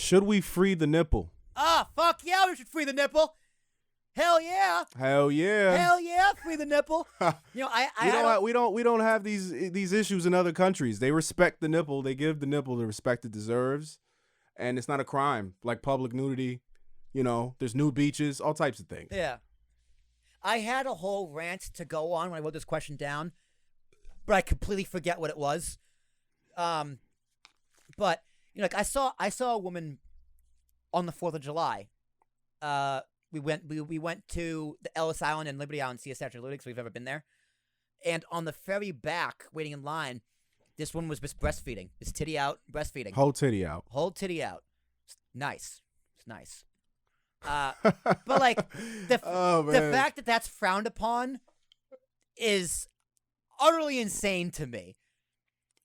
Should we free the nipple? Ah, fuck yeah, we should free the nipple. Hell yeah. Hell yeah. Hell yeah, free the nipple. We don't have these issues in other countries. They respect the nipple. They give the nipple the respect it deserves, and it's not a crime like public nudity. There's nude beaches, all types of things. Yeah. I had a whole rant to go on when I wrote this question down, but I completely forget what it was. But I saw a woman on the 4th of July. We went to the Ellis Island and Liberty Island to see a Statue of Liberty, if we've ever been there. And on the ferry back, waiting in line, this woman was just breastfeeding. This titty out, breastfeeding. Whole titty out. Whole titty out. It's nice. It's nice. But like the fact that that's frowned upon is utterly insane to me.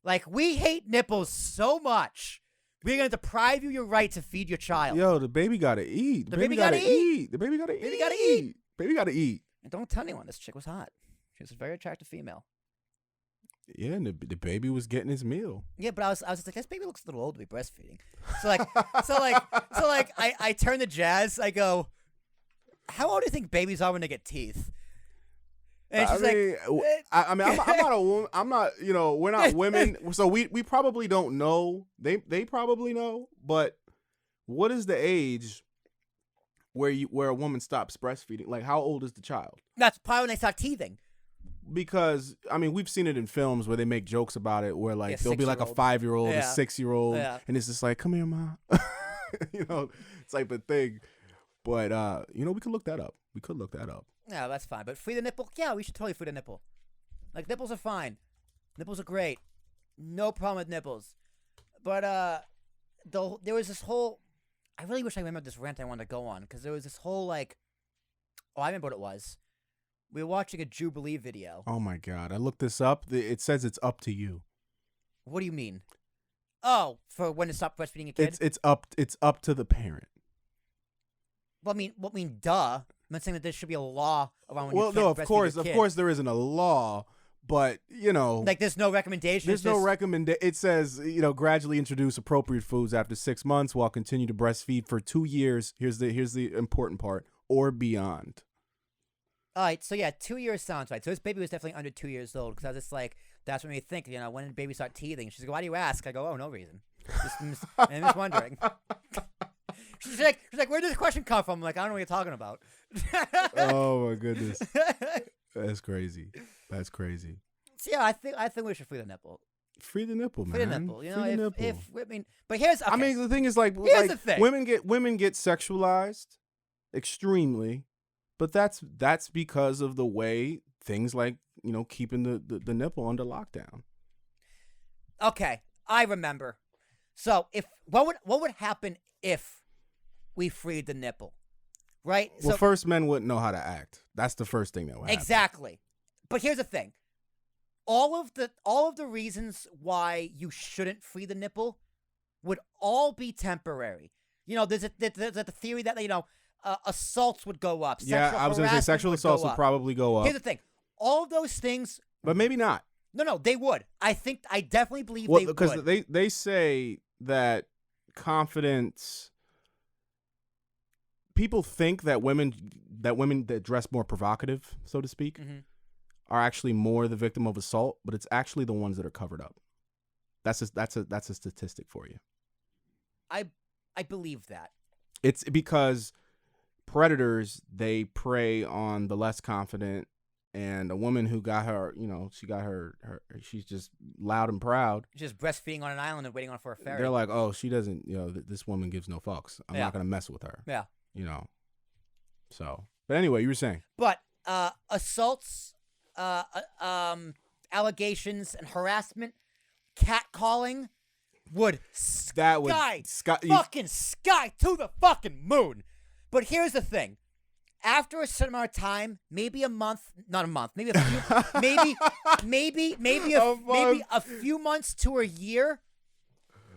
Like, we hate nipples so much. We're going to deprive you your right to feed your child. Yo, the baby got to eat. The baby got to eat. The baby got to eat. Baby got to eat. Baby got to eat. And don't tell anyone, this chick was hot. She was a very attractive female. Yeah, and the baby was getting his meal. Yeah, but I was just like, this baby looks a little old to be breastfeeding. So I turn to Jazz. I go, how old do you think babies are when they get teeth? And she's I'm not a woman. I'm not. We're not women. So we probably don't know. They probably know. But what is the age where a woman stops breastfeeding? Like, how old is the child? That's probably when they start teething. Because we've seen it in films where they make jokes about it, where like there'll be like a 5-year-old, a 6-year-old, and it's just like, come here, ma. It's like the thing. But we could look that up. Yeah, that's fine. But free the nipple? Yeah, we should totally free the nipple. Like, nipples are fine. Nipples are great. No problem with nipples. But there was this whole... I really wish I remembered this rant I wanted to go on, because there was this whole, like... Oh, I remember what it was. We were watching a Jubilee video. Oh, my God. I looked this up. It says it's up to you. What do you mean? Oh, for when to stop breastfeeding a kid? It's up to the parent. Well, I mean, duh. I'm not saying that there should be a law around when you can't no, of breastfeed course there isn't a law, but like there's no recommendation. There's no recommendation. It says gradually introduce appropriate foods after 6 months while continue to breastfeed for 2 years. Here's the important part, or beyond. All right, so yeah, 2 years sounds right. So this baby was definitely under 2 years old, because I was just like, that's what made me think. When did baby start teething? She's like, why do you ask? I go, oh, no reason. I'm just wondering. She's like, where did this question come from? I'm like, I don't know what you're talking about. Oh my goodness, that's crazy. So yeah, I think we should free the nipple. Free the nipple, man. Free the nipple. Free the nipple. But here's. Okay. The thing is, here's the thing. Women get sexualized extremely, but that's because of the way things like keeping the nipple under lockdown. Okay, I remember. So what would happen if we freed the nipple, right? Well, first, men wouldn't know how to act. That's the first thing that would happen. Exactly. But here's the thing. All of the reasons why you shouldn't free the nipple would all be temporary. There's the theory that assaults would go up. Yeah, I was going to say sexual assaults would probably go up. Here's the thing. All of those things... But maybe not. No, they would. I definitely believe they would. Because they say that confidence... People think that women that dress more provocative, so to speak, are actually more the victim of assault, but it's actually the ones that are covered up. That's a statistic for you. I believe that. It's because predators, they prey on the less confident, and a woman who got her, she's just loud and proud. She's just breastfeeding on an island and waiting for a ferry. They're like, oh, she doesn't, this woman gives no fucks. I'm not going to mess with her. Yeah. So, but anyway, you were saying. But assaults, allegations, and harassment, catcalling would sky to the fucking moon. But here's the thing. After a certain amount of time, maybe a month, not a month, maybe a few, maybe a few months to a year,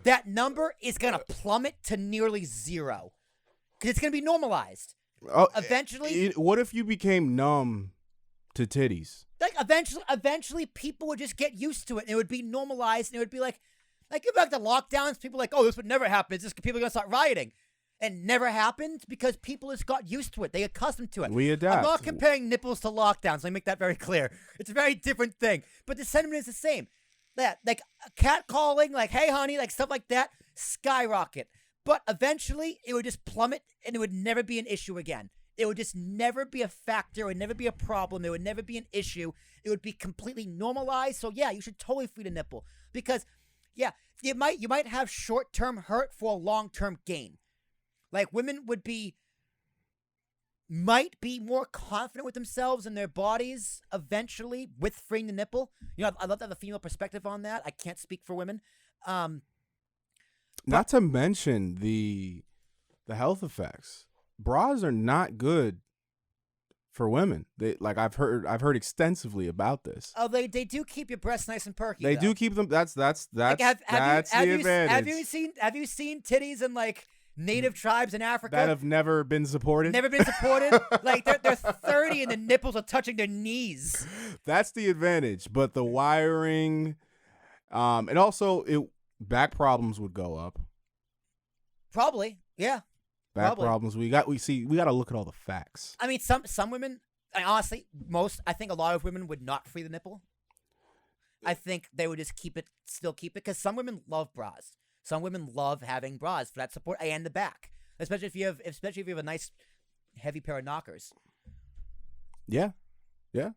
that number is going to plummet to nearly zero. Because it's going to be normalized. Oh, eventually. What if you became numb to titties? Like, eventually people would just get used to it, and it would be normalized, and it would be like Like, give back the lockdowns, people are like, oh, this would never happen. It's just people are going to start rioting. It never happened because people just got used to it. They get accustomed to it. We adapt. I'm not comparing nipples to lockdowns. Let me make that very clear. It's a very different thing. But the sentiment is the same. That, like, catcalling, like, hey, honey, like, stuff like that, skyrocket. But eventually, it would just plummet, and it would never be an issue again. It would just never be a factor. It would never be a problem. It would never be an issue. It would be completely normalized. So, yeah, you should totally free the nipple. Because, yeah, you might have short-term hurt for a long-term gain. Like, women might be more confident with themselves and their bodies eventually with freeing the nipple. You know, I'd love to have a female perspective on that. I can't speak for women. Not to mention the health effects. Bras are not good for women. I've heard extensively about this. Oh, they do keep your breasts nice and perky. They do keep them. That's the advantage. Have you seen titties in like native tribes in Africa that have never been supported? Never been supported. Like they're 30 and the nipples are touching their knees. That's the advantage. But the wiring, and also back problems would go up. Probably, yeah. Back problems. We got to look at all the facts. I mean, some women. Honestly, I think a lot of women would not free the nipple. I think they would just still keep it, because some women love bras. Some women love having bras for that support and the back, especially if you have a nice heavy pair of knockers. Yeah. But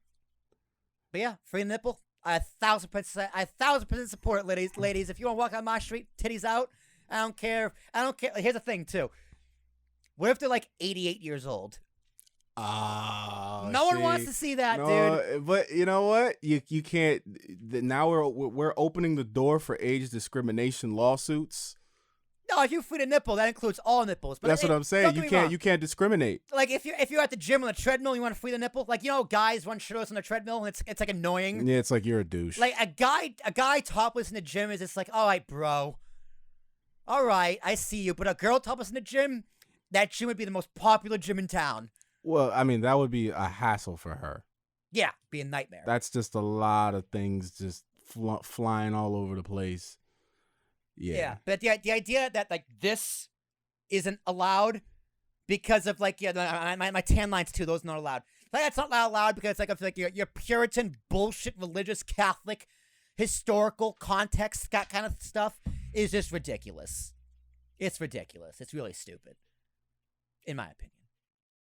yeah, free the nipple. I 1,000% support it, ladies. If you want to walk on my street, titties out, I don't care. Here's the thing too. What if they're like 88 years old? No one wants to see that, dude. But you know what? You can't. Now we're opening the door for age discrimination lawsuits. No, if you free the nipple, that includes all nipples. But that's what I'm saying. You can't discriminate. Like if you're at the gym on a treadmill, you want to free the nipple. Like, you know, guys run shirtless on the treadmill, and it's like annoying. Yeah, it's like you're a douche. Like a guy topless in the gym is just like, all right, bro. All right, I see you. But a girl topless in the gym, that gym would be the most popular gym in town. Well, I mean, that would be a hassle for her. Yeah, be a nightmare. That's just a lot of things just flying all over the place. Yeah. But the idea that like this isn't allowed because of like my tan lines too, those are not allowed. Like that's not allowed because like of like your Puritan bullshit religious Catholic historical context, that kind of stuff is just ridiculous. It's ridiculous. It's really stupid, in my opinion.